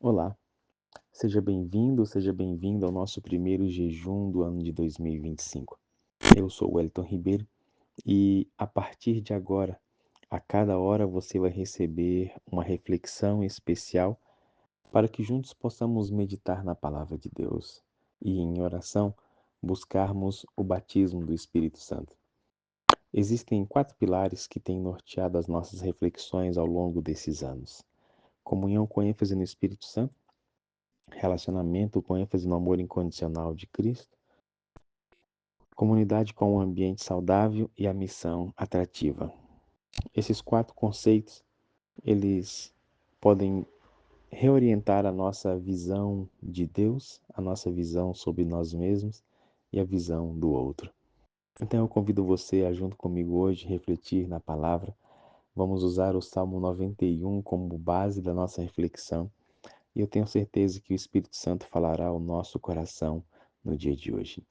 Olá, seja bem-vindo ao nosso primeiro jejum do ano de 2025. Eu sou o Wellington Ribeiro e a partir de agora, a cada hora você vai receber uma reflexão especial para que juntos possamos meditar na palavra de Deus e em oração buscarmos o batismo do Espírito Santo. Existem 4 pilares que têm norteado as nossas reflexões ao longo desses anos: comunhão com ênfase no Espírito Santo, relacionamento com ênfase no amor incondicional de Cristo, comunidade com um ambiente saudável e a missão atrativa. Esses 4 conceitos, eles podem reorientar a nossa visão de Deus, a nossa visão sobre nós mesmos e a visão do outro. Então eu convido você a, junto comigo hoje, refletir na palavra. Vamos usar o Salmo 91 como base da nossa reflexão e eu tenho certeza que o Espírito Santo falará ao nosso coração no dia de hoje.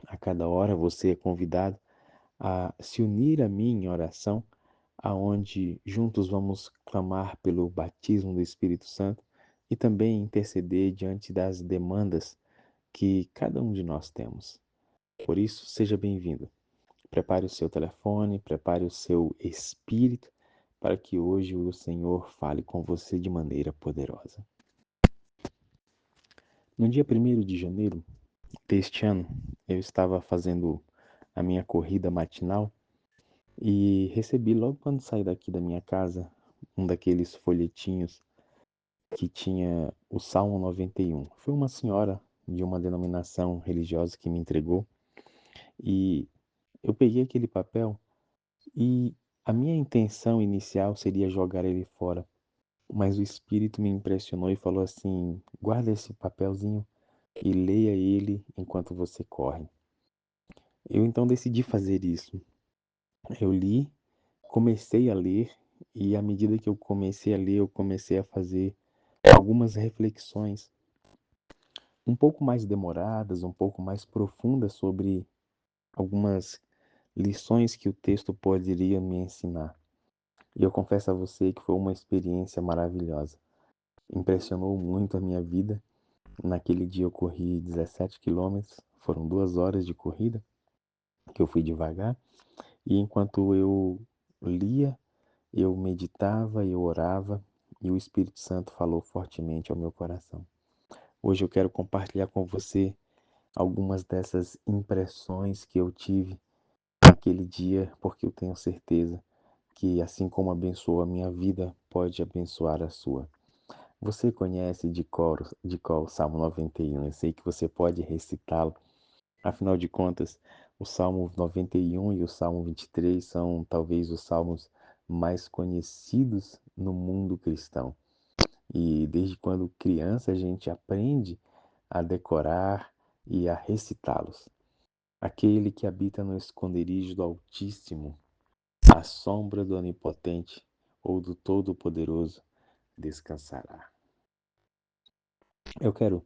A cada hora você é convidado a se unir a mim em oração, aonde juntos vamos clamar pelo batismo do Espírito Santo e também interceder diante das demandas que cada um de nós temos. Por isso, seja bem-vindo. Prepare o seu telefone, prepare o seu espírito para que hoje o Senhor fale com você de maneira poderosa. No dia 1º de janeiro deste ano, eu estava fazendo a minha corrida matinal e recebi logo quando saí daqui da minha casa um daqueles folhetinhos que tinha o Salmo 91. Foi uma senhora de uma denominação religiosa que me entregou e eu peguei aquele papel e a minha intenção inicial seria jogar ele fora, mas o Espírito me impressionou e falou assim: guarda esse papelzinho e leia ele enquanto você corre. Eu então decidi fazer isso. Eu li, comecei a ler e à medida que eu comecei a ler, eu comecei a fazer algumas reflexões um pouco mais demoradas, um pouco mais profundas sobre algumas lições que o texto poderia me ensinar. E eu confesso a você que foi uma experiência maravilhosa. Impressionou muito a minha vida. Naquele dia eu corri 17 quilômetros, foram 2 horas de corrida, que eu fui devagar. E enquanto eu lia, eu meditava, eu orava e o Espírito Santo falou fortemente ao meu coração. Hoje eu quero compartilhar com você algumas dessas impressões que eu tive naquele dia, porque eu tenho certeza que assim como abençoou a minha vida, pode abençoar a sua. Você conhece de cor o Salmo 91, eu sei que você pode recitá-lo. Afinal de contas, o Salmo 91 e o Salmo 23 são talvez os salmos mais conhecidos no mundo cristão. E desde quando criança a gente aprende a decorar e a recitá-los. Aquele que habita no esconderijo do Altíssimo, à sombra do Onipotente ou do Todo-Poderoso, descansará. Eu quero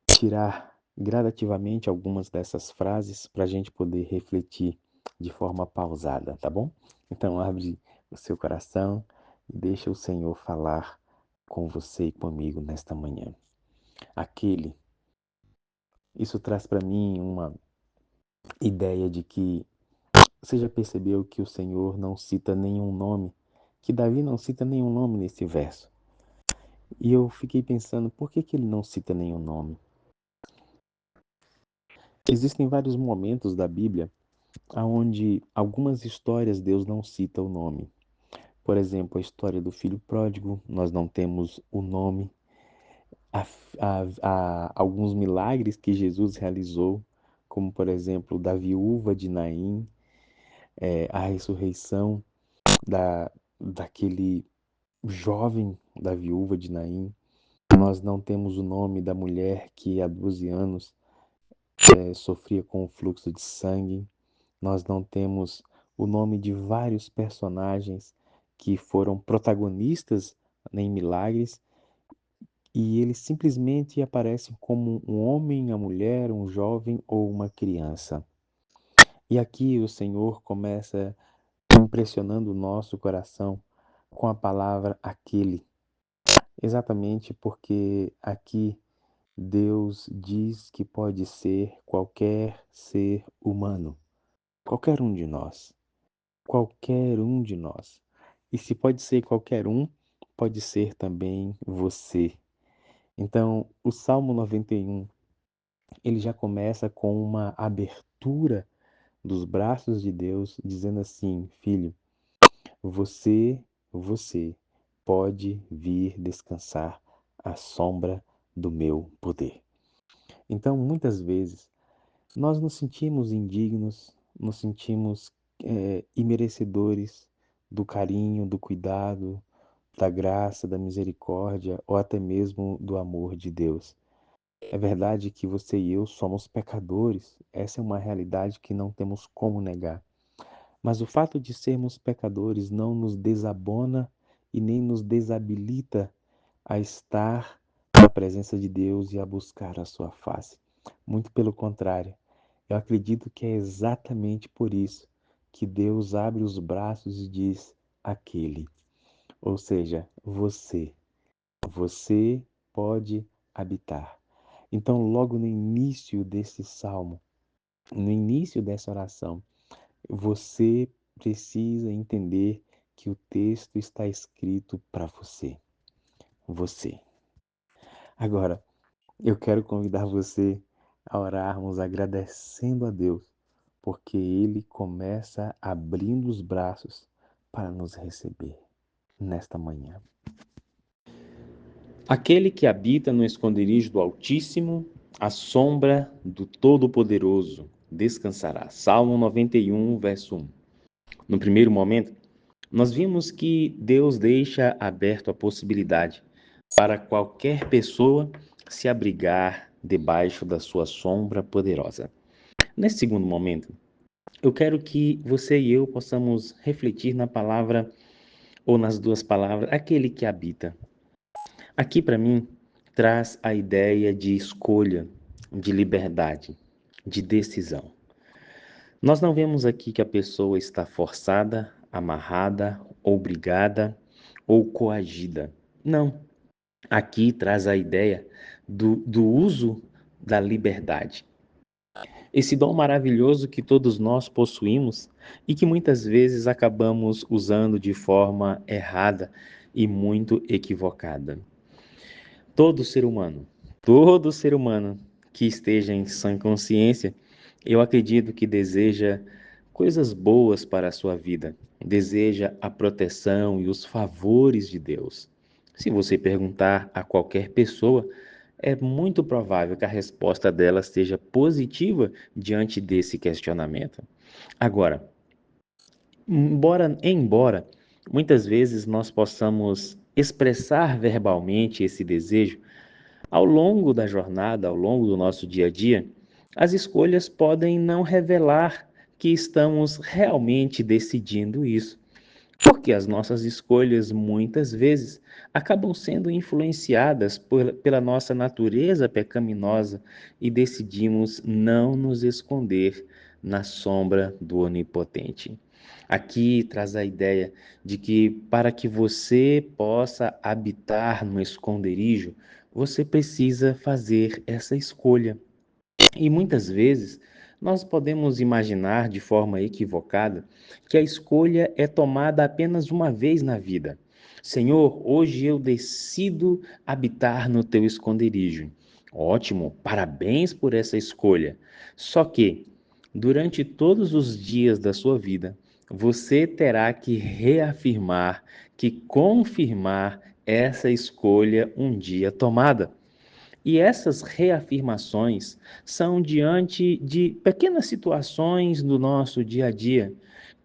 tirar gradativamente algumas dessas frases para a gente poder refletir de forma pausada, tá bom? Então abre o seu coração e deixa o Senhor falar com você e comigo nesta manhã. Aquele, isso traz para mim uma ideia de que você já percebeu que o Senhor não cita nenhum nome, que Davi não cita nenhum nome nesse verso. E eu fiquei pensando, por que ele não cita nenhum nome? Existem vários momentos da Bíblia onde algumas histórias Deus não cita o nome. Por exemplo, a história do filho pródigo, nós não temos o nome. Há alguns milagres que Jesus realizou, como por exemplo da viúva de Naim, a ressurreição daquele jovem da viúva de Naim. Nós não temos o nome da mulher que há 12 anos sofria com o fluxo de sangue. Nós não temos o nome de vários personagens que foram protagonistas em milagres e eles simplesmente aparecem como um homem, uma mulher, um jovem ou uma criança. E aqui o Senhor começa impressionando o nosso coração com a palavra aquele. exatamente porque aqui Deus diz que pode ser qualquer ser humano, qualquer um de nós, qualquer um de nós. E se pode ser qualquer um, pode ser também você. Então, o Salmo 91, ele já começa com uma abertura dos braços de Deus, dizendo assim: Filho, você, você pode vir descansar à sombra do meu poder. Então, muitas vezes, nós nos sentimos indignos, nos sentimos imerecedores do carinho, do cuidado, da graça, da misericórdia ou até mesmo do amor de Deus. É verdade que você e eu somos pecadores, essa é uma realidade que não temos como negar. Mas o fato de sermos pecadores não nos desabona e nem nos desabilita a estar na presença de Deus e a buscar a sua face. Muito pelo contrário, eu acredito que é exatamente por isso que Deus abre os braços e diz: aquele, ou seja, você pode habitar. Então, logo no início desse salmo, no início dessa oração, você precisa entender que o texto está escrito para você. Você. Agora, eu quero convidar você a orarmos agradecendo a Deus, porque Ele começa abrindo os braços para nos receber nesta manhã. Aquele que habita no esconderijo do Altíssimo, à sombra do Todo-Poderoso, descansará. Salmo 91, verso 1. No primeiro momento, nós vimos que Deus deixa aberto a possibilidade para qualquer pessoa se abrigar debaixo da sua sombra poderosa. Nesse segundo momento, eu quero que você e eu possamos refletir na palavra, ou nas duas palavras, aquele que habita. Aqui, para mim, traz a ideia de escolha, de liberdade, de decisão. Nós não vemos aqui que a pessoa está forçada, amarrada, obrigada ou coagida. Não. Aqui traz a ideia do uso da liberdade. Esse dom maravilhoso que todos nós possuímos e que muitas vezes acabamos usando de forma errada e muito equivocada. Todo ser humano que esteja em sã consciência, eu acredito que deseja coisas boas para a sua vida, deseja a proteção e os favores de Deus. Se você perguntar a qualquer pessoa, é muito provável que a resposta dela seja positiva diante desse questionamento. Agora, embora muitas vezes nós possamos expressar verbalmente esse desejo, ao longo da jornada, ao longo do nosso dia a dia, as escolhas podem não revelar que estamos realmente decidindo isso. Porque as nossas escolhas, muitas vezes, acabam sendo influenciadas pela nossa natureza pecaminosa e decidimos não nos esconder na sombra do Onipotente. Aqui traz a ideia de que para que você possa habitar no esconderijo, você precisa fazer essa escolha. E muitas vezes nós podemos imaginar de forma equivocada que a escolha é tomada apenas uma vez na vida. Senhor, hoje eu decido habitar no teu esconderijo. Ótimo, parabéns por essa escolha. Só que, durante todos os dias da sua vida, você terá que reafirmar, que confirmar essa escolha um dia tomada. E essas reafirmações são diante de pequenas situações do nosso dia a dia,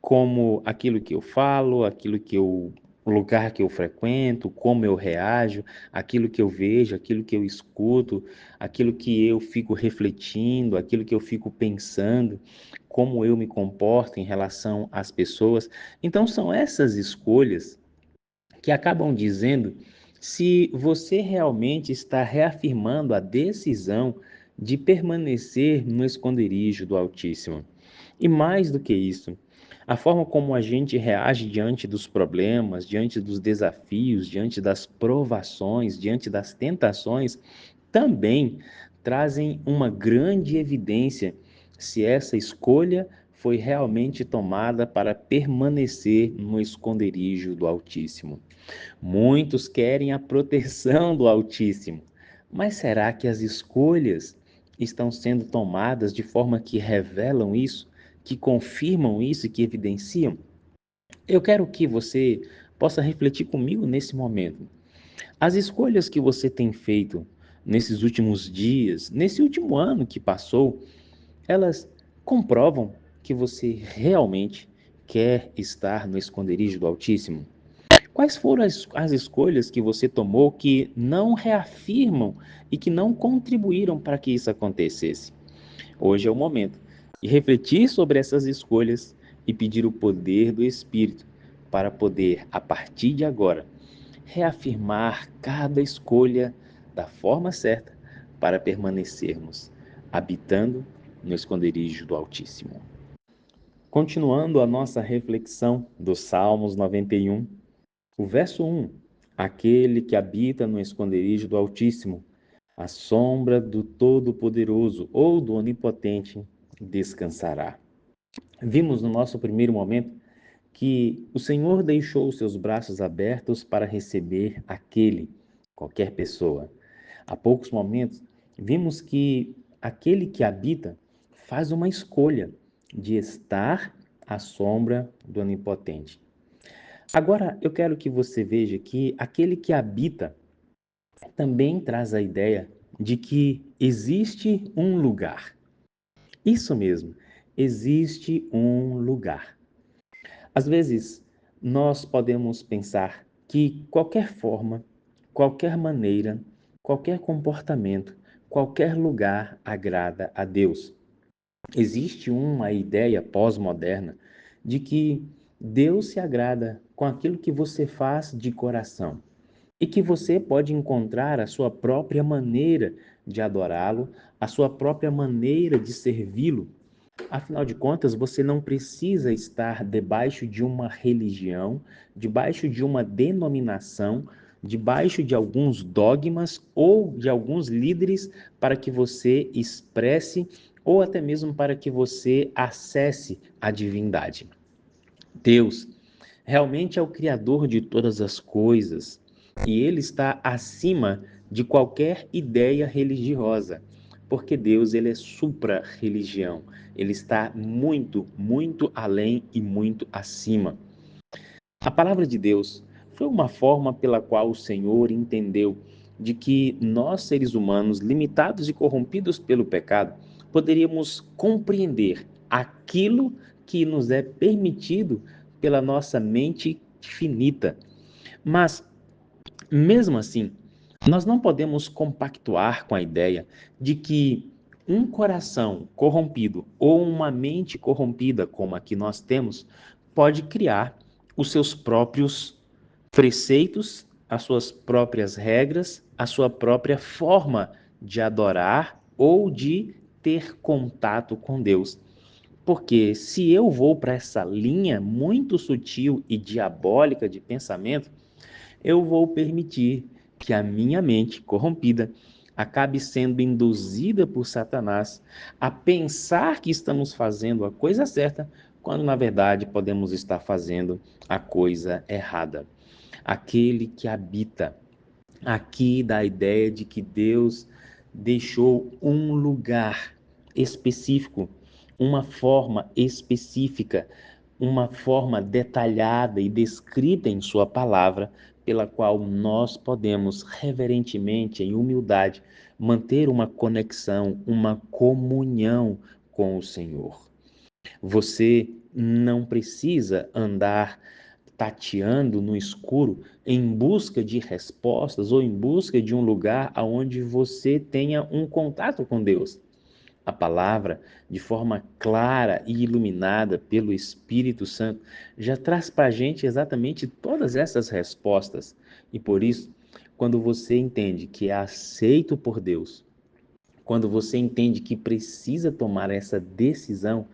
como aquilo que eu falo, o lugar que eu frequento, como eu reajo, aquilo que eu vejo, aquilo que eu escuto, aquilo que eu fico refletindo, aquilo que eu fico pensando, como eu me comporto em relação às pessoas. Então são essas escolhas que acabam dizendo se você realmente está reafirmando a decisão de permanecer no esconderijo do Altíssimo. E mais do que isso, A forma como a gente reage diante dos problemas, diante dos desafios, diante das provações, diante das tentações, também trazem uma grande evidência se essa escolha foi realmente tomada para permanecer no esconderijo do Altíssimo. Muitos querem a proteção do Altíssimo, mas será que as escolhas estão sendo tomadas de forma que revelam isso, que confirmam isso e que evidenciam? Eu quero que você possa refletir comigo nesse momento. As escolhas que você tem feito nesses últimos dias, nesse último ano que passou, elas comprovam que você realmente quer estar no esconderijo do Altíssimo? Quais foram as escolhas que você tomou que não reafirmam e que não contribuíram para que isso acontecesse? Hoje é o momento de refletir sobre essas escolhas e pedir o poder do Espírito para poder, a partir de agora, reafirmar cada escolha da forma certa para permanecermos habitando no esconderijo do Altíssimo. Continuando a nossa reflexão dos Salmos 91, o verso 1: Aquele que habita no esconderijo do Altíssimo, à sombra do Todo-Poderoso ou do Onipotente, descansará. Vimos no nosso primeiro momento que o Senhor deixou os seus braços abertos para receber qualquer pessoa. Há poucos momentos, vimos que aquele que habita faz uma escolha de estar à sombra do Onipotente. Agora, eu quero que você veja que aquele que habita também traz a ideia de que existe um lugar. Isso mesmo, existe um lugar. Às vezes, nós podemos pensar que qualquer forma, qualquer maneira, qualquer comportamento, qualquer lugar agrada a Deus. Existe uma ideia pós-moderna de que Deus se agrada com aquilo que você faz de coração e que você pode encontrar a sua própria maneira de adorá-lo, a sua própria maneira de servi-lo. Afinal de contas, você não precisa estar debaixo de uma religião, debaixo de uma denominação, debaixo de alguns dogmas ou de alguns líderes para que você expresse ou até mesmo para que você acesse a divindade. Deus realmente é o Criador de todas as coisas e Ele está acima de qualquer ideia religiosa, porque Deus ele é supra-religião, Ele está muito, muito além e muito acima. A palavra de Deus foi uma forma pela qual o Senhor entendeu de que nós, seres humanos, limitados e corrompidos pelo pecado, poderíamos compreender aquilo que nos é permitido pela nossa mente finita. Mas, mesmo assim, nós não podemos compactuar com a ideia de que um coração corrompido ou uma mente corrompida, como a que nós temos, pode criar os seus próprios preceitos, as suas próprias regras, a sua própria forma de adorar ou de ter contato com Deus. Porque se eu vou para essa linha muito sutil e diabólica de pensamento, eu vou permitir que a minha mente corrompida acabe sendo induzida por Satanás a pensar que estamos fazendo a coisa certa, quando na verdade podemos estar fazendo a coisa errada. Aquele que habita aqui dá a ideia de que Deus deixou um lugar específico, uma forma específica, uma forma detalhada e descrita em Sua palavra, pela qual nós podemos reverentemente, em humildade, manter uma conexão, uma comunhão com o Senhor. Você não precisa andar tateando no escuro em busca de respostas ou em busca de um lugar onde você tenha um contato com Deus. A palavra, de forma clara e iluminada pelo Espírito Santo, já traz para a gente exatamente todas essas respostas. E por isso, quando você entende que é aceito por Deus, quando você entende que precisa tomar essa decisão,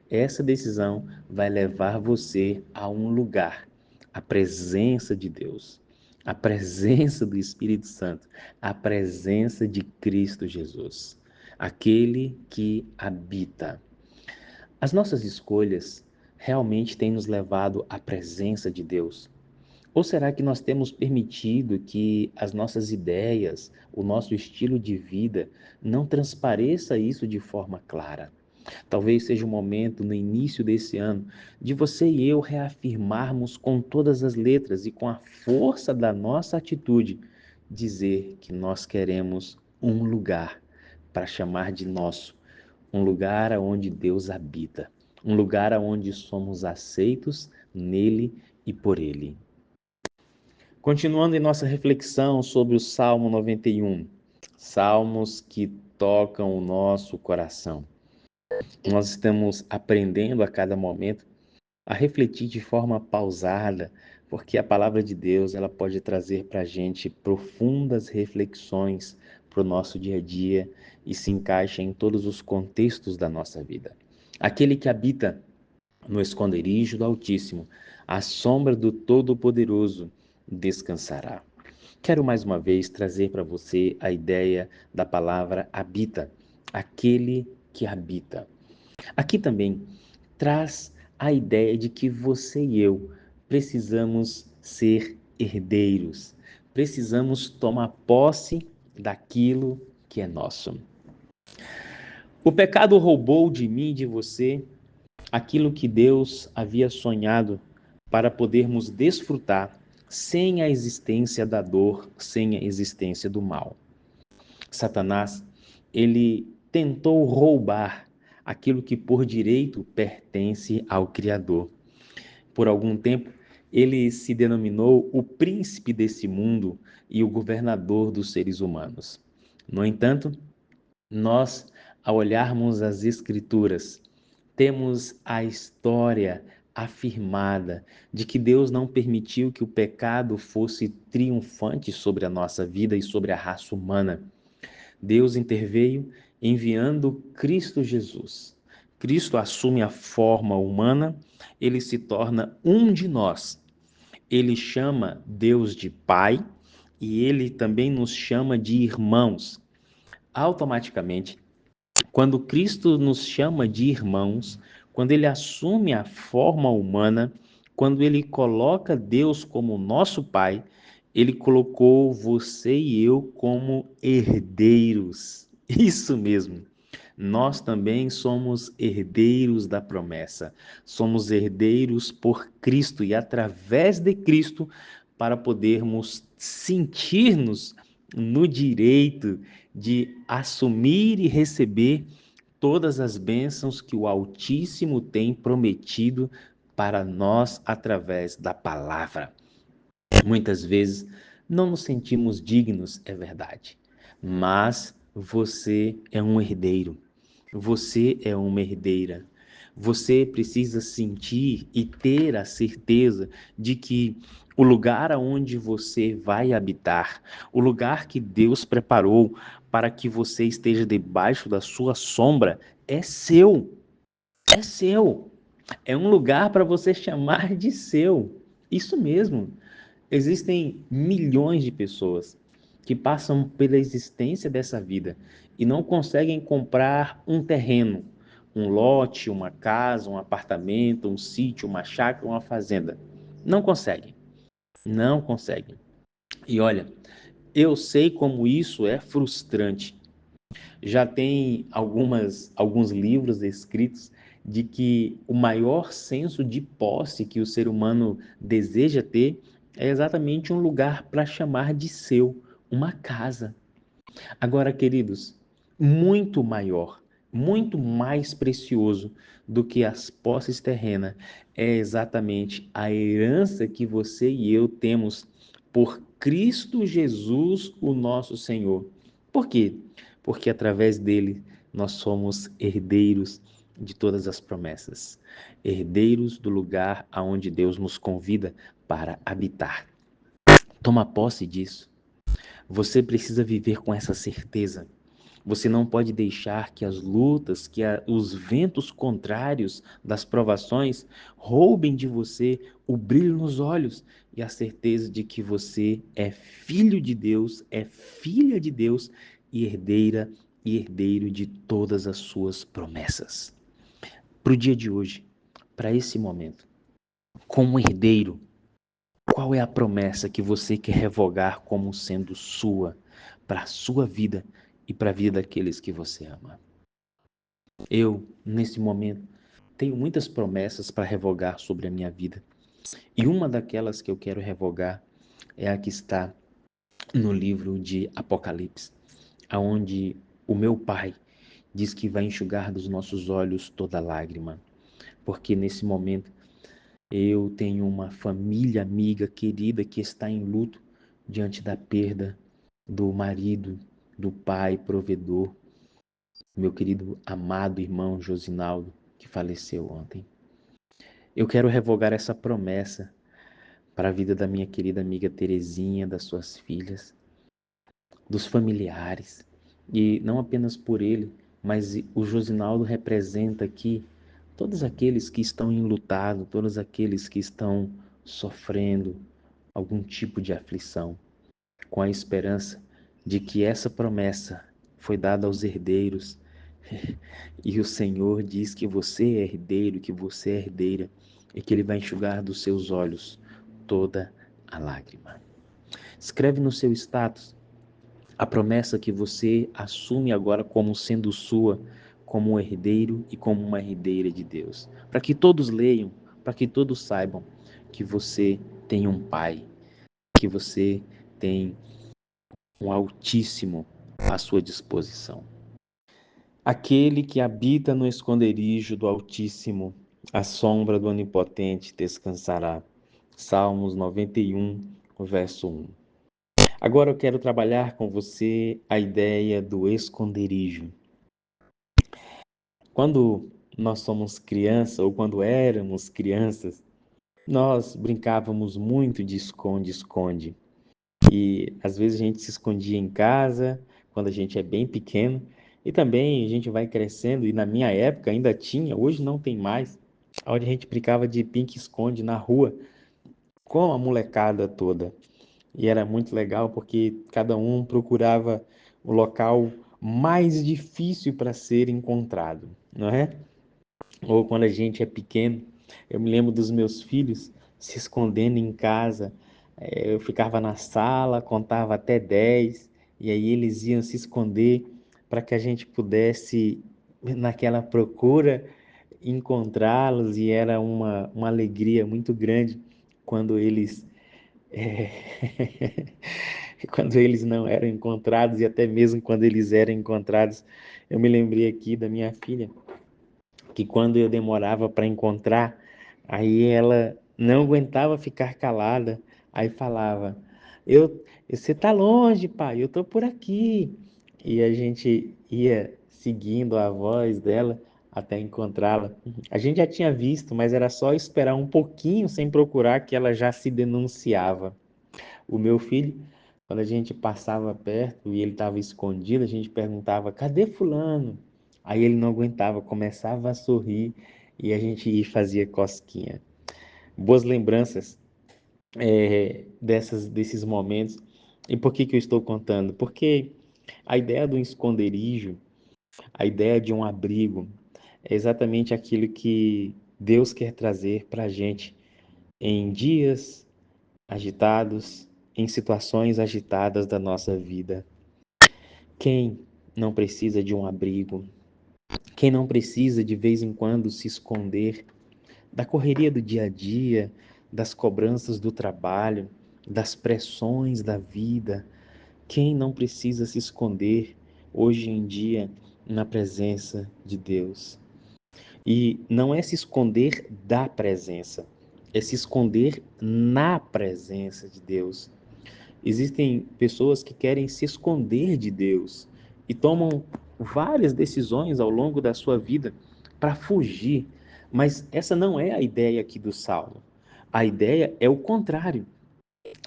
essa decisão vai levar você a um lugar, a presença de Deus, a presença do Espírito Santo, a presença de Cristo Jesus, aquele que habita. As nossas escolhas realmente têm nos levado à presença de Deus? Ou será que nós temos permitido que as nossas ideias, o nosso estilo de vida, não transpareça isso de forma clara? Talvez seja o momento, no início desse ano, de você e eu reafirmarmos com todas as letras e com a força da nossa atitude, dizer que nós queremos um lugar para chamar de nosso, um lugar onde Deus habita, um lugar onde somos aceitos nele e por ele. Continuando em nossa reflexão sobre o Salmo 91, salmos que tocam o nosso coração. Nós estamos aprendendo a cada momento a refletir de forma pausada, porque a palavra de Deus ela pode trazer para a gente profundas reflexões para o nosso dia a dia e se encaixa em todos os contextos da nossa vida. Aquele que habita no esconderijo do Altíssimo, à sombra do Todo-Poderoso, descansará. Quero mais uma vez trazer para você a ideia da palavra habita, aquele que habita. Aqui também traz a ideia de que você e eu precisamos ser herdeiros, precisamos tomar posse daquilo que é nosso. O pecado roubou de mim e de você aquilo que Deus havia sonhado para podermos desfrutar sem a existência da dor, sem a existência do mal. Satanás, ele tentou roubar aquilo que por direito pertence ao Criador. Por algum tempo, ele se denominou o príncipe desse mundo e o governador dos seres humanos. No entanto, nós, ao olharmos as Escrituras, temos a história afirmada de que Deus não permitiu que o pecado fosse triunfante sobre a nossa vida e sobre a raça humana. Deus interveio enviando Cristo Jesus. Cristo assume a forma humana, ele se torna um de nós. Ele chama Deus de Pai e ele também nos chama de irmãos. Automaticamente, quando Cristo nos chama de irmãos, quando ele assume a forma humana, quando ele coloca Deus como nosso Pai, ele colocou você e eu como herdeiros. Isso mesmo. Nós também somos herdeiros da promessa. Somos herdeiros por Cristo e através de Cristo para podermos sentir-nos no direito de assumir e receber todas as bênçãos que o Altíssimo tem prometido para nós através da palavra. Muitas vezes não nos sentimos dignos, é verdade, mas você é um herdeiro, você é uma herdeira. Você precisa sentir e ter a certeza de que o lugar aonde você vai habitar, o lugar que Deus preparou para que você esteja debaixo da sua sombra, é seu. É seu. É um lugar para você chamar de seu. Isso mesmo. Existem milhões de pessoas que passam pela existência dessa vida e não conseguem comprar um terreno, um lote, uma casa, um apartamento, um sítio, uma chácara, uma fazenda. Não conseguem. Não conseguem. E olha, eu sei como isso é frustrante. Já tem alguns livros escritos de que o maior senso de posse que o ser humano deseja ter é exatamente um lugar para chamar de seu, uma casa. Agora, queridos, muito maior, muito mais precioso do que as posses terrenas é exatamente a herança que você e eu temos por Cristo Jesus, o nosso Senhor. Por quê? Porque através dele nós somos herdeiros de todas as promessas, herdeiros do lugar aonde Deus nos convida para habitar. Toma posse disso. Você precisa viver com essa certeza. Você não pode deixar que as lutas, os ventos contrários das provações roubem de você o brilho nos olhos e a certeza de que você é filho de Deus, é filha de Deus e herdeira e herdeiro de todas as suas promessas. Para o dia de hoje, para esse momento, como herdeiro, qual é a promessa que você quer revogar como sendo sua, para a sua vida e para a vida daqueles que você ama? Eu, nesse momento, tenho muitas promessas para revogar sobre a minha vida. E uma daquelas que eu quero revogar é a que está no livro de Apocalipse, aonde o meu Pai diz que vai enxugar dos nossos olhos toda lágrima. Porque nesse momento eu tenho uma família amiga querida que está em luto diante da perda do marido, do pai provedor, meu querido amado irmão Josinaldo, que faleceu ontem. Eu quero revogar essa promessa para a vida da minha querida amiga Terezinha, das suas filhas, dos familiares. E não apenas por ele, mas o Josinaldo representa aqui todos aqueles que estão enlutados, todos aqueles que estão sofrendo algum tipo de aflição, com a esperança de que essa promessa foi dada aos herdeiros. E o Senhor diz que você é herdeiro, que você é herdeira, e que Ele vai enxugar dos seus olhos toda a lágrima. Escreve no seu status a promessa que você assume agora como sendo sua, como um herdeiro e como uma herdeira de Deus. Para que todos leiam, para que todos saibam que você tem um Pai, que você tem um Altíssimo à sua disposição. Aquele que habita no esconderijo do Altíssimo, à sombra do Onipotente descansará. Salmos 91, verso 1. Agora eu quero trabalhar com você a ideia do esconderijo. Quando nós somos criança ou quando éramos crianças, nós brincávamos muito de esconde-esconde. E às vezes a gente se escondia em casa, quando a gente é bem pequeno, e também a gente vai crescendo, e na minha época ainda tinha, hoje não tem mais, onde a gente brincava de pique-esconde na rua, com a molecada toda. E era muito legal porque cada um procurava o local mais difícil para ser encontrado, não é? Ou quando a gente é pequeno, eu me lembro dos meus filhos se escondendo em casa. Eu ficava na sala, contava até 10, e aí eles iam se esconder para que a gente pudesse, naquela procura, encontrá-los, e era uma alegria muito grande quando eles é, quando eles não eram encontrados, e até mesmo quando eles eram encontrados. Eu me lembrei aqui da minha filha, que quando eu demorava para encontrar, aí ela não aguentava ficar calada, aí falava: você tá longe, pai, eu tô por aqui. E a gente ia seguindo a voz dela até encontrá-la. A gente já tinha visto, mas era só esperar um pouquinho sem procurar que ela já se denunciava. O meu filho, quando a gente passava perto e ele estava escondido, a gente perguntava: cadê fulano? Aí ele não aguentava, começava a sorrir e a gente fazia cosquinha. Boas lembranças desses momentos. E por que eu estou contando? Porque a ideia do esconderijo, a ideia de um abrigo, é exatamente aquilo que Deus quer trazer para a gente em dias agitados, em situações agitadas da nossa vida. Quem não precisa de um abrigo? Quem não precisa de vez em quando se esconder da correria do dia a dia, das cobranças do trabalho, das pressões da vida? Quem não precisa se esconder hoje em dia na presença de Deus? E não é se esconder da presença, é se esconder na presença de Deus. Existem pessoas que querem se esconder de Deus e tomam várias decisões ao longo da sua vida para fugir, mas essa não é a ideia aqui do Salmo. A ideia é o contrário,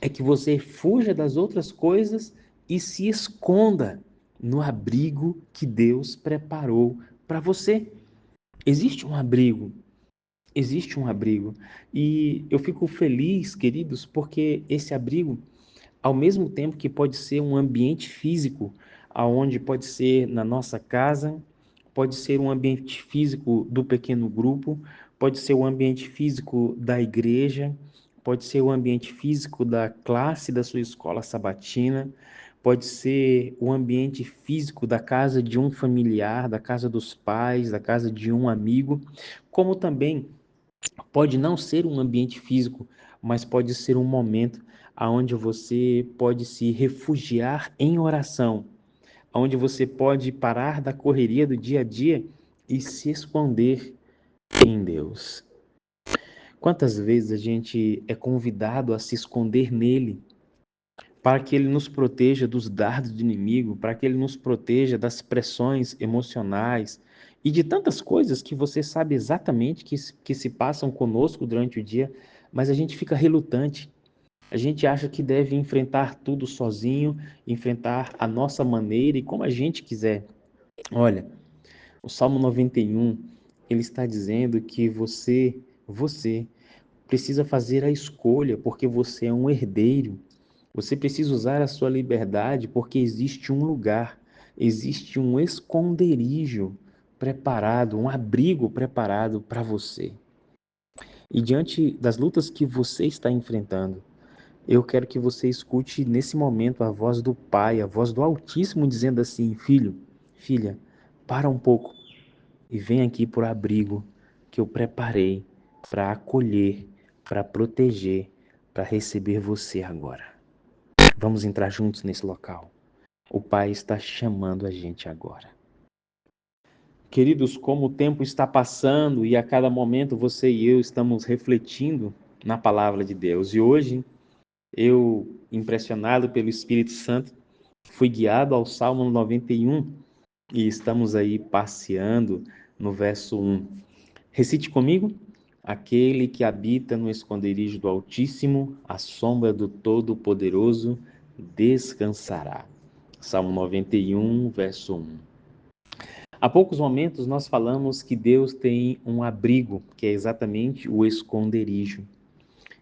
é que você fuja das outras coisas e se esconda no abrigo que Deus preparou para você. Existe um abrigo. Existe um abrigo. E eu fico feliz, queridos, porque esse abrigo, ao mesmo tempo que pode ser um ambiente físico, aonde pode ser na nossa casa, pode ser um ambiente físico do pequeno grupo, pode ser o ambiente físico da igreja, pode ser o ambiente físico da classe da sua escola sabatina, pode ser o ambiente físico da casa de um familiar, da casa dos pais, da casa de um amigo, como também pode não ser um ambiente físico, mas pode ser um momento onde você pode se refugiar em oração, onde você pode parar da correria do dia a dia e se esconder em Deus. Quantas vezes a gente é convidado a se esconder nele, para que ele nos proteja dos dardos do inimigo, para que ele nos proteja das pressões emocionais e de tantas coisas que você sabe exatamente que se passam conosco durante o dia, mas a gente fica relutante. A gente acha que deve enfrentar tudo sozinho, enfrentar a nossa maneira e como a gente quiser. Olha, o Salmo 91, ele está dizendo que você precisa fazer a escolha porque você é um herdeiro. Você precisa usar a sua liberdade porque existe um lugar, existe um esconderijo preparado, um abrigo preparado para você. E diante das lutas que você está enfrentando, eu quero que você escute nesse momento a voz do Pai, a voz do Altíssimo dizendo assim: filho, filha, para um pouco e vem aqui por abrigo que eu preparei para acolher, para proteger, para receber você agora. Vamos entrar juntos nesse local. O Pai está chamando a gente agora. Queridos, como o tempo está passando e a cada momento você e eu estamos refletindo na palavra de Deus. E hoje, eu, impressionado pelo Espírito Santo, fui guiado ao Salmo 91 e estamos aí passeando no verso 1. Recite comigo. Aquele que habita no esconderijo do Altíssimo, à sombra do Todo-Poderoso, descansará. Salmo 91, verso 1. Há poucos momentos nós falamos que Deus tem um abrigo, que é exatamente o esconderijo.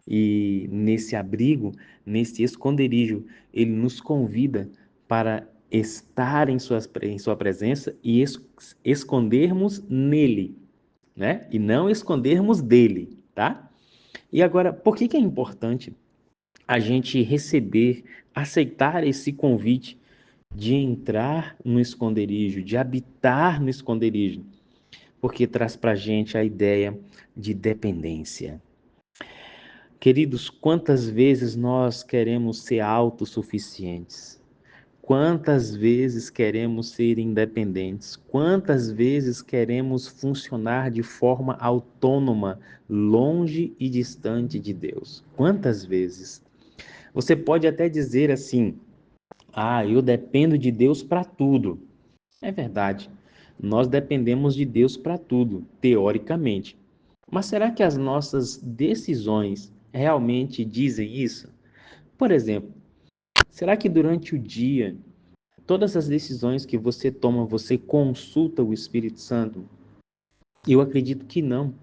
E nesse abrigo, nesse esconderijo, ele nos convida para estar em sua presença e escondermos nele, né? E não escondermos dele, tá? E agora, por que é importante a gente receber, aceitar esse convite de entrar no esconderijo, de habitar no esconderijo? Porque traz para a gente a ideia de dependência. Queridos, quantas vezes nós queremos ser autossuficientes? Quantas vezes queremos ser independentes? Quantas vezes queremos funcionar de forma autônoma, longe e distante de Deus? Quantas vezes? Você pode até dizer assim: ah, eu dependo de Deus para tudo. É verdade. Nós dependemos de Deus para tudo, teoricamente. Mas será que as nossas decisões realmente dizem isso? Por exemplo, será que durante o dia, todas as decisões que você toma, você consulta o Espírito Santo? Eu acredito que não.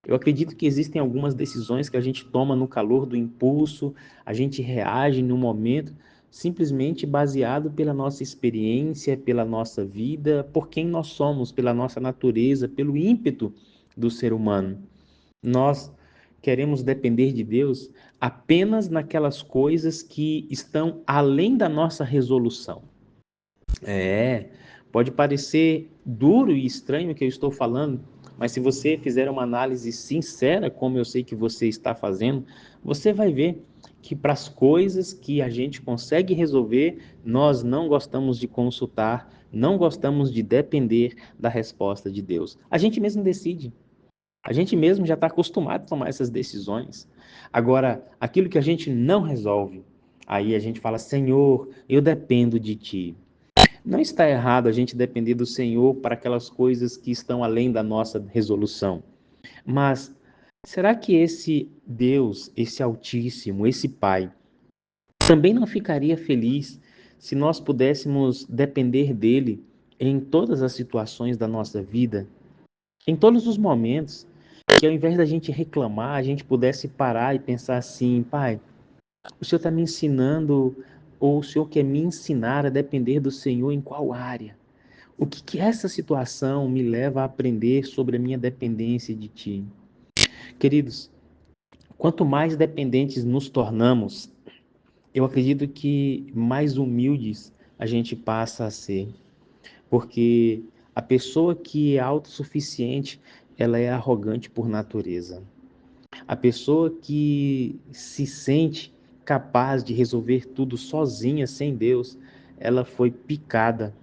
Eu acredito que existem algumas decisões que a gente toma no calor do impulso, a gente reage no momento, simplesmente baseado pela nossa experiência, pela nossa vida, por quem nós somos, pela nossa natureza, pelo ímpeto do ser humano. Nós queremos depender de Deus apenas naquelas coisas que estão além da nossa resolução. É, pode parecer duro e estranho o que eu estou falando, mas se você fizer uma análise sincera, como eu sei que você está fazendo, você vai ver que para as coisas que a gente consegue resolver, nós não gostamos de consultar, não gostamos de depender da resposta de Deus. A gente mesmo decide. A gente mesmo já está acostumado a tomar essas decisões. Agora, aquilo que a gente não resolve, aí a gente fala: Senhor, eu dependo de Ti. Não está errado a gente depender do Senhor para aquelas coisas que estão além da nossa resolução. Mas será que esse Deus, esse Altíssimo, esse Pai, também não ficaria feliz se nós pudéssemos depender dele em todas as situações da nossa vida, em todos os momentos, que ao invés da gente reclamar, a gente pudesse parar e pensar assim: Pai, o Senhor está me ensinando, ou o Senhor quer me ensinar a depender do Senhor em qual área? O que que essa situação me leva a aprender sobre a minha dependência de Ti? Queridos, quanto mais dependentes nos tornamos, eu acredito que mais humildes a gente passa a ser, porque a pessoa que é autossuficiente, ela é arrogante por natureza. A pessoa que se sente capaz de resolver tudo sozinha, sem Deus, ela foi picada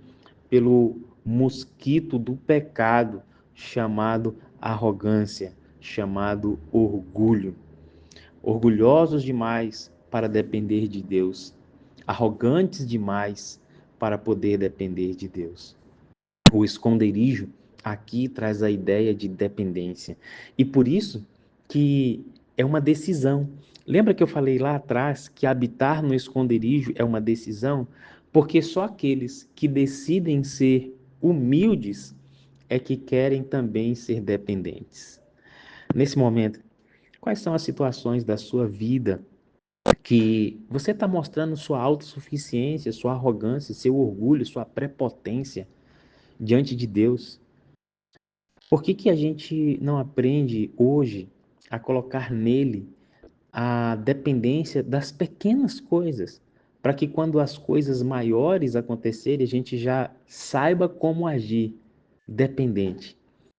pelo mosquito do pecado chamado arrogância, chamado orgulho. Orgulhosos demais para depender de Deus, arrogantes demais para poder depender de Deus. O esconderijo aqui traz a ideia de dependência. E por isso que é uma decisão. Lembra que eu falei lá atrás que habitar no esconderijo é uma decisão? Porque só aqueles que decidem ser humildes é que querem também ser dependentes. Nesse momento, quais são as situações da sua vida que você está mostrando sua autossuficiência, sua arrogância, seu orgulho, sua prepotência diante de Deus? Por que que a gente não aprende hoje a colocar nele a dependência das pequenas coisas, para que quando as coisas maiores acontecerem, a gente já saiba como agir dependente?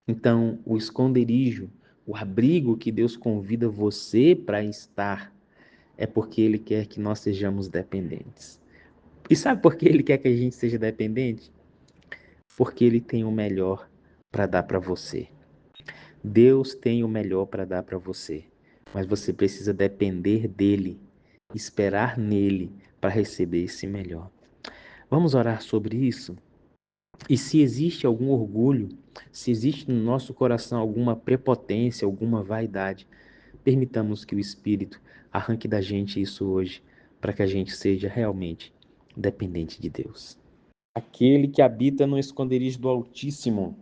Então, o esconderijo, o abrigo que Deus convida você para estar, é porque Ele quer que nós sejamos dependentes. E sabe por que Ele quer que a gente seja dependente? Porque Ele tem o melhor para dar para você. Deus tem o melhor para dar para você, mas você precisa depender dele, esperar nele para receber esse melhor. Vamos orar sobre isso? E se existe algum orgulho, se existe no nosso coração alguma prepotência, alguma vaidade, permitamos que o Espírito arranque da gente isso hoje, para que a gente seja realmente dependente de Deus. Aquele que habita no esconderijo do Altíssimo,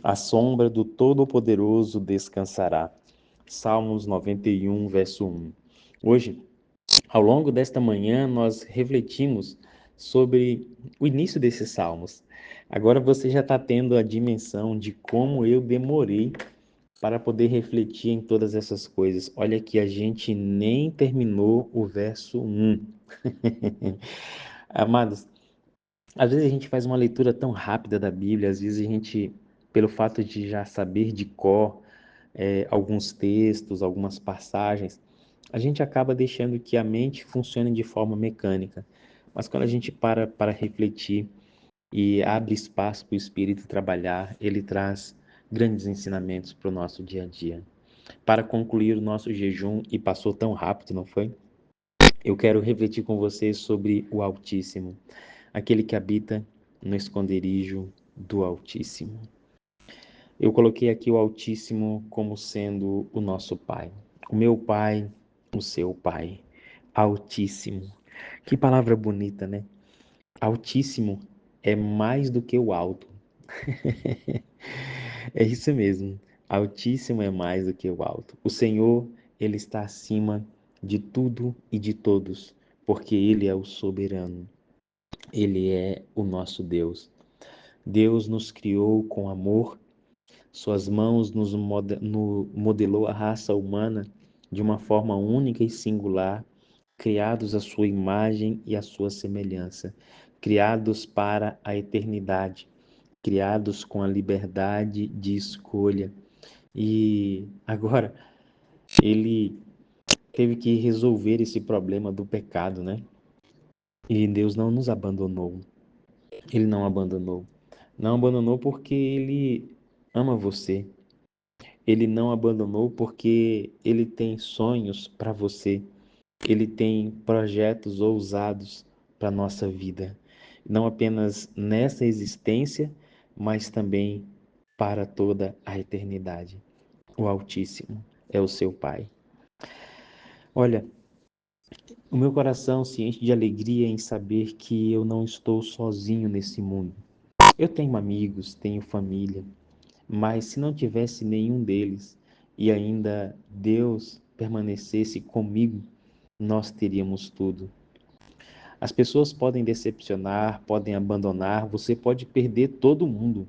à sombra do Todo-Poderoso descansará. Salmos 91, verso 1. Hoje, ao longo desta manhã, nós refletimos sobre o início desses salmos. Agora você já está tendo a dimensão de como eu demorei para poder refletir em todas essas coisas. Olha que a gente nem terminou o verso 1. Amados, às vezes a gente faz uma leitura tão rápida da Bíblia, às vezes a gente, pelo fato de já saber de cor alguns textos, algumas passagens, a gente acaba deixando que a mente funcione de forma mecânica. Mas quando a gente para refletir e abre espaço para o Espírito trabalhar, ele traz grandes ensinamentos para o nosso dia a dia. Para concluir o nosso jejum, e passou tão rápido, não foi? Eu quero refletir com vocês sobre o Altíssimo, aquele que habita no esconderijo do Altíssimo. Eu coloquei aqui o Altíssimo como sendo o nosso Pai. O meu Pai, o seu Pai. Altíssimo. Que palavra bonita, né? Altíssimo é mais do que o alto. É isso mesmo. Altíssimo é mais do que o alto. O Senhor, Ele está acima de tudo e de todos, porque Ele é o soberano. Ele é o nosso Deus. Deus nos criou com amor, suas mãos modelou a raça humana de uma forma única e singular, criados à sua imagem e à sua semelhança, criados para a eternidade, criados com a liberdade de escolha. E agora ele teve que resolver esse problema do pecado, né? E Deus não nos abandonou. Ele não abandonou. Não abandonou porque ele ama você. Ele não abandonou porque ele tem sonhos para você. Ele tem projetos ousados para a nossa vida. Não apenas nessa existência, mas também para toda a eternidade. O Altíssimo é o seu Pai. Olha, O meu coração se enche de alegria em saber que eu não estou sozinho nesse mundo. Eu tenho amigos, tenho família, mas se não tivesse nenhum deles e ainda Deus permanecesse comigo, nós teríamos tudo. As pessoas podem decepcionar, podem abandonar, você pode perder todo mundo,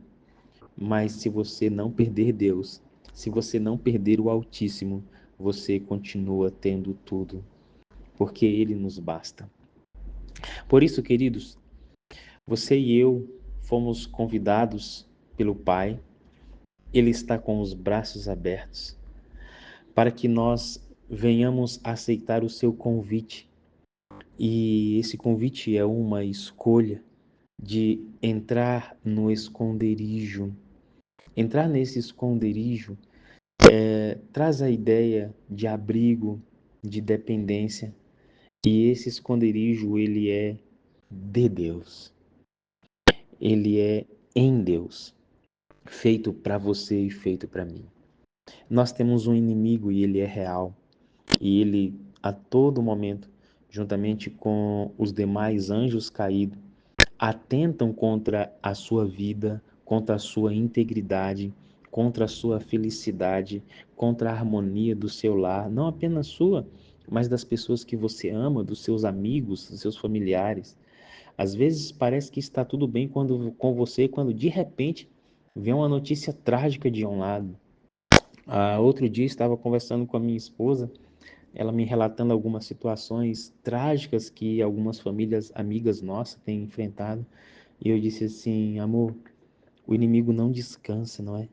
mas se você não perder Deus, se você não perder o Altíssimo, você continua tendo tudo, porque Ele nos basta. Por isso, queridos, você e eu fomos convidados pelo Pai, Ele está com os braços abertos para que nós venhamos aceitar o seu convite. E esse convite é uma escolha de entrar no esconderijo. Entrar nesse esconderijo traz a ideia de abrigo, de dependência, e esse esconderijo ele é de Deus. Ele é em Deus, feito para você e feito para mim. Nós temos um inimigo e ele é real, e ele a todo momento, juntamente com os demais anjos caídos, atentam contra a sua vida, contra a sua integridade, contra a sua felicidade, contra a harmonia do seu lar, não apenas sua, mas das pessoas que você ama, dos seus amigos, dos seus familiares. Às vezes parece que está tudo bem com você, quando de repente vem uma notícia trágica de um lado. Outro dia estava conversando com a minha esposa, ela me relatando algumas situações trágicas que algumas famílias amigas nossas têm enfrentado. E eu disse assim, amor, o inimigo não descansa, não é?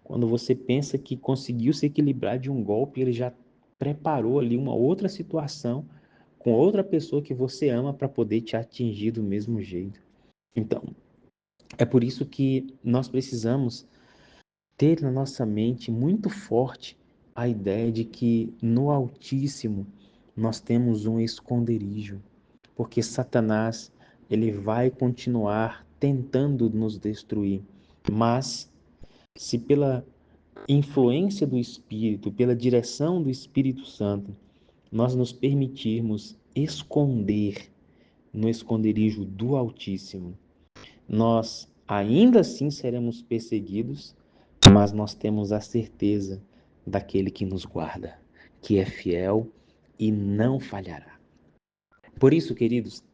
Quando você pensa que conseguiu se equilibrar de um golpe, ele já preparou ali uma outra situação com outra pessoa que você ama para poder te atingir do mesmo jeito. Então, é por isso que nós precisamos ter na nossa mente muito forte a ideia de que no Altíssimo nós temos um esconderijo, porque Satanás ele vai continuar tentando nos destruir, mas se pela influência do Espírito, pela direção do Espírito Santo, nós nos permitirmos esconder no esconderijo do Altíssimo, nós ainda assim seremos perseguidos, mas nós temos a certeza daquele que nos guarda, que é fiel e não falhará. Por isso, queridos,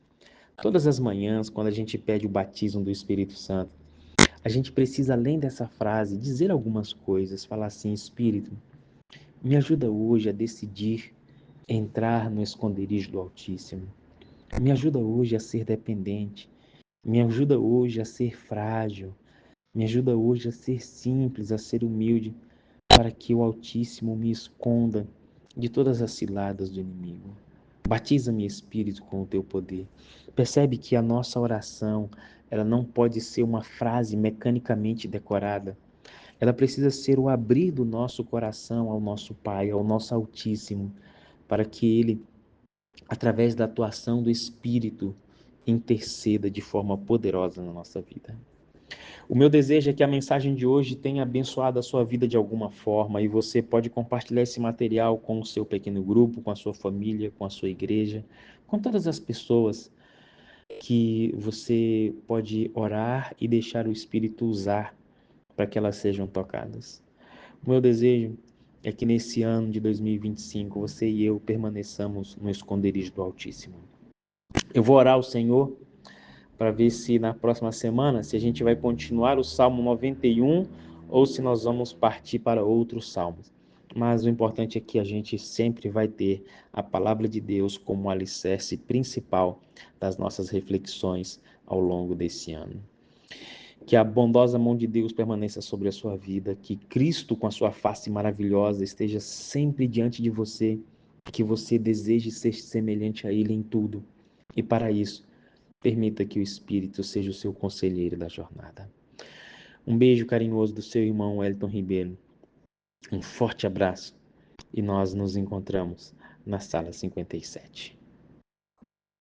todas as manhãs, quando a gente pede o batismo do Espírito Santo, a gente precisa, além dessa frase, dizer algumas coisas, falar assim: Espírito, me ajuda hoje a decidir entrar no esconderijo do Altíssimo. Me ajuda hoje a ser dependente. Me ajuda hoje a ser frágil. Me ajuda hoje a ser simples, a ser humilde, para que o Altíssimo me esconda de todas as ciladas do inimigo. Batiza-me, Espírito, com o teu poder. Percebe que a nossa oração, ela não pode ser uma frase mecanicamente decorada. Ela precisa ser o abrir do nosso coração ao nosso Pai, ao nosso Altíssimo, para que Ele, através da atuação do Espírito, interceda de forma poderosa na nossa vida. O meu desejo é que a mensagem de hoje tenha abençoado a sua vida de alguma forma e você pode compartilhar esse material com o seu pequeno grupo, com a sua família, com a sua igreja, com todas as pessoas que você pode orar e deixar o Espírito usar para que elas sejam tocadas. O meu desejo é que nesse ano de 2025 você e eu permaneçamos no esconderijo do Altíssimo. Eu vou orar ao Senhor para ver se na próxima semana, se a gente vai continuar o Salmo 91 ou se nós vamos partir para outros salmos. Mas o importante é que a gente sempre vai ter a palavra de Deus como alicerce principal das nossas reflexões ao longo desse ano. Que a bondosa mão de Deus permaneça sobre a sua vida, que Cristo, com a sua face maravilhosa, esteja sempre diante de você, que você deseje ser semelhante a Ele em tudo. E para isso, permita que o Espírito seja o seu conselheiro da jornada. Um beijo carinhoso do seu irmão Elton Ribeiro. Um forte abraço e nós nos encontramos na sala 57.